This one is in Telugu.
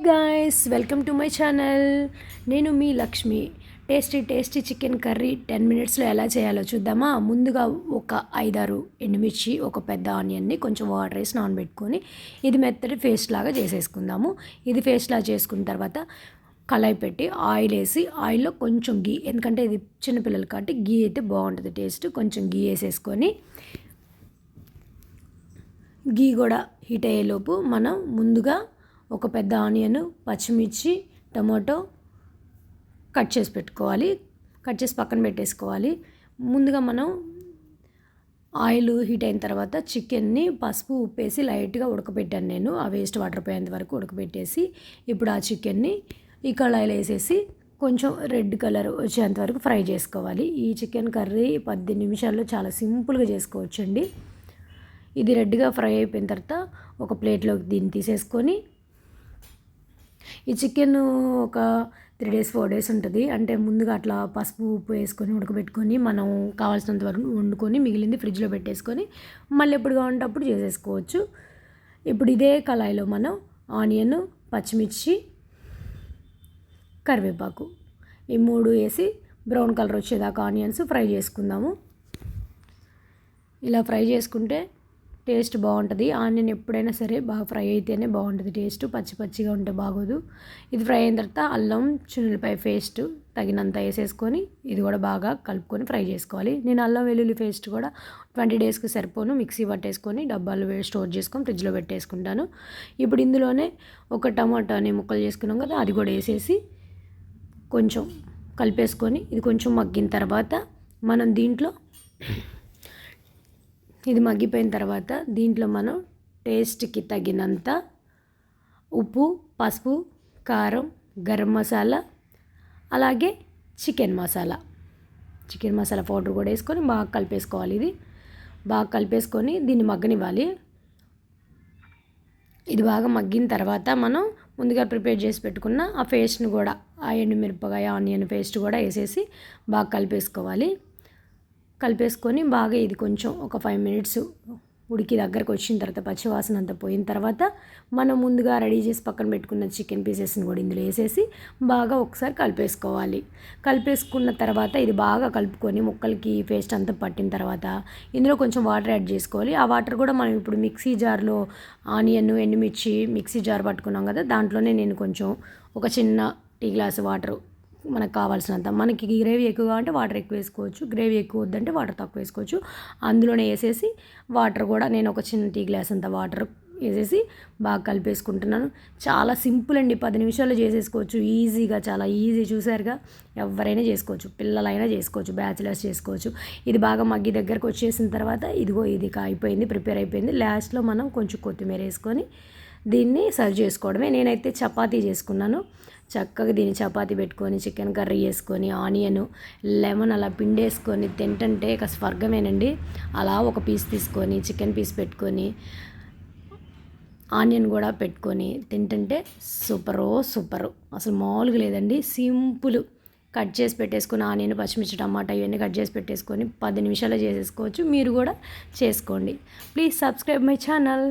Guys welcome to my channel. నేను మీ లక్ష్మి. టేస్టీ చికెన్ కర్రీ 10 మినిట్స్లో ఎలా చేయాలో చూద్దామా. ముందుగా ఒక 5-6 ఎండుమిర్చి, ఒక పెద్ద ఆనియన్ని కొంచెం వాటర్ వేసి నానబెట్టుకొని ఇది మెత్తటి పేస్ట్ లాగా చేసేసుకుందాము. ఇది పేస్ట్ లాగా చేసుకున్న తర్వాత కళాయి పెట్టి ఆయిల్ వేసి ఆయిల్లో కొంచెం గీ, ఎందుకంటే ఇది చిన్నపిల్లలు కాబట్టి గీ అయితే బాగుంటుంది టేస్ట్. కొంచెం గీ వేసేసుకొని గీ కూడా హీట్ అయ్యేలోపు మనం ముందుగా ఒక పెద్ద ఆనియన్, పచ్చిమిర్చి, టమాటో కట్ చేసి పెట్టుకోవాలి. కట్ చేసి పక్కన పెట్టేసుకోవాలి. ముందుగా మనం ఆయిల్ హీట్ అయిన తర్వాత చికెన్ని పసుపు ఉప్పేసి లైట్గా ఉడకబెట్టాను నేను. ఆ వేస్ట్ వాటర్ పోయేంత వరకు ఉడకబెట్టేసి ఇప్పుడు ఆ చికెన్ని ఈ కళాయిలో వేసేసి కొంచెం రెడ్ కలర్ వచ్చేంత వరకు ఫ్రై చేసుకోవాలి. ఈ చికెన్ కర్రీ 10 నిమిషాల్లో చాలా సింపుల్గా చేసుకోవచ్చండి. ఇది రెడ్గా ఫ్రై అయిపోయిన తర్వాత ఒక ప్లేట్లోకి దీన్ని తీసేసుకొని, ఈ చికెన్ ఒక 3 days 4 days ఉంటుంది. అంటే ముందుగా అట్లా పసుపు ఉప్పు వేసుకొని ఉడకబెట్టుకొని మనం కావాల్సినంత వరకు వండుకొని మిగిలింది ఫ్రిడ్జ్లో పెట్టేసుకొని మళ్ళీ ఎప్పుడు కావాలంటే అప్పుడు చేసేసుకోవచ్చు. ఇప్పుడు ఇదే కళాయిలో మనం ఆనియన్, పచ్చిమిర్చి, కరివేపాకు ఈ 3 వేసి బ్రౌన్ కలర్ వచ్చేదాకా ఆనియన్స్ ఫ్రై చేసుకుందాము. ఇలా ఫ్రై చేసుకుంటే టేస్ట్ బాగుంటుంది. ఆనియన్ ఎప్పుడైనా సరే బాగా ఫ్రై అయితేనే బాగుంటుంది టేస్ట్, పచ్చిగా ఉంటే బాగోదు. ఇది ఫ్రై అయిన తర్వాత అల్లం చిన్నులపాయ పేస్ట్ తగినంత వేసేసుకొని ఇది కూడా బాగా కలుపుకొని ఫ్రై చేసుకోవాలి. నేను అల్లం వెల్లుల్లి పేస్ట్ కూడా 20 daysకి సరిపోను మిక్సీ పట్టేసుకొని డబ్బాలు స్టోర్ చేసుకొని ఫ్రిడ్జ్లో పెట్టేసుకుంటాను. ఇప్పుడు ఇందులోనే ఒక టమాటాని ముక్కలు చేసుకున్నాం కదా, అది కూడా వేసేసి కొంచెం కలిపేసుకొని ఇది కొంచెం మగ్గిన తర్వాత మనం దీంట్లో ఇది మగ్గిపోయిన తర్వాత దీంట్లో మనం టేస్ట్కి తగినంత ఉప్పు, పసుపు, కారం, గరం మసాలా, అలాగే చికెన్ మసాలా పౌడర్ కూడా వేసుకొని బాగా కలిపేసుకోవాలి. ఇది బాగా కలిపేసుకొని దీన్ని మగ్గనివ్వాలి. ఇది బాగా మగ్గిన తర్వాత మనం ముందుగా ప్రిపేర్ చేసి పెట్టుకున్న ఆ పేస్ట్ని కూడా, ఆ ఎండుమిరపకాయ ఆనియన్ పేస్ట్ కూడా వేసేసి బాగా కలిపేసుకొని బాగా ఇది కొంచెం ఒక 5 minutes ఉడికి దగ్గరకు వచ్చిన తర్వాత పచ్చివాసన అంతా పోయిన తర్వాత మనం ముందుగా రెడీ చేసి పక్కన పెట్టుకున్న చికెన్ పీసెస్ని కూడా ఇందులో వేసేసి బాగా ఒకసారి కలిపేసుకున్న తర్వాత ఇది బాగా కలుపుకొని ముక్కలకి పేస్ట్ అంతా పట్టిన తర్వాత ఇందులో కొంచెం వాటర్ యాడ్ చేసుకోవాలి. ఆ వాటర్ కూడా మనం ఇప్పుడు మిక్సీ జార్లో ఆనియన్, ఎండుమిర్చి మిక్సీ జార్ పట్టుకున్నాం కదా, దాంట్లోనే నేను కొంచెం ఒక చిన్న టీ గ్లాస్ వాటర్ మనకు కావాల్సినంత, మనకి గ్రేవీ ఎక్కువ కావాలంటే వాటర్ ఎక్కువ వేసుకోవచ్చు, గ్రేవీ ఎక్కువ వద్దంటే వాటర్ తక్కువ వేసుకోవచ్చు. అందులోనే వేసేసి వాటర్ కూడా నేను ఒక చిన్న టీ గ్లాస్ అంత వాటర్ వేసేసి బాగా కలిపేసుకుంటున్నాను. చాలా సింపుల్ అండి, 10 నిమిషాల్లో చేసేసుకోవచ్చు ఈజీగా, చాలా ఈజీ. చూసారుగా, ఎవరైనా చేసుకోవచ్చు, పిల్లలైనా చేసుకోవచ్చు, బ్యాచిలర్స్ చేసుకోవచ్చు. ఇది బాగా మగ్గి దగ్గరకు వచ్చేసిన తర్వాత ఇదిగో ఇది అయిపోయింది, ప్రిపేర్ అయిపోయింది. లాస్ట్లో మనం కొంచెం కొత్తిమీర వేసుకొని దీన్ని సర్వ్ చేసుకోవడమే. నేనైతే చపాతీ చేసుకున్నాను. చక్కగా దీన్ని చపాతీ పెట్టుకొని చికెన్ కర్రీ వేసుకొని ఆనియన్, లెమన్ అలా పిండేసుకొని తింటుంటే ఇక స్వర్గమేనండి. అలా ఒక పీస్ తీసుకొని చికెన్ పీస్ పెట్టుకొని ఆనియన్ కూడా పెట్టుకొని తింటుంటే సూపరు, అసలు మామూలుగా లేదండి. సింపుల్. కట్ చేసి పెట్టేసుకొని ఆనియన్, పచ్చిమిర్చి, టమాటా ఇవన్నీ కట్ చేసి పెట్టేసుకొని 10 నిమిషాల్లో చేసేసుకోవచ్చు. మీరు కూడా చేసుకోండి. Please subscribe my channel.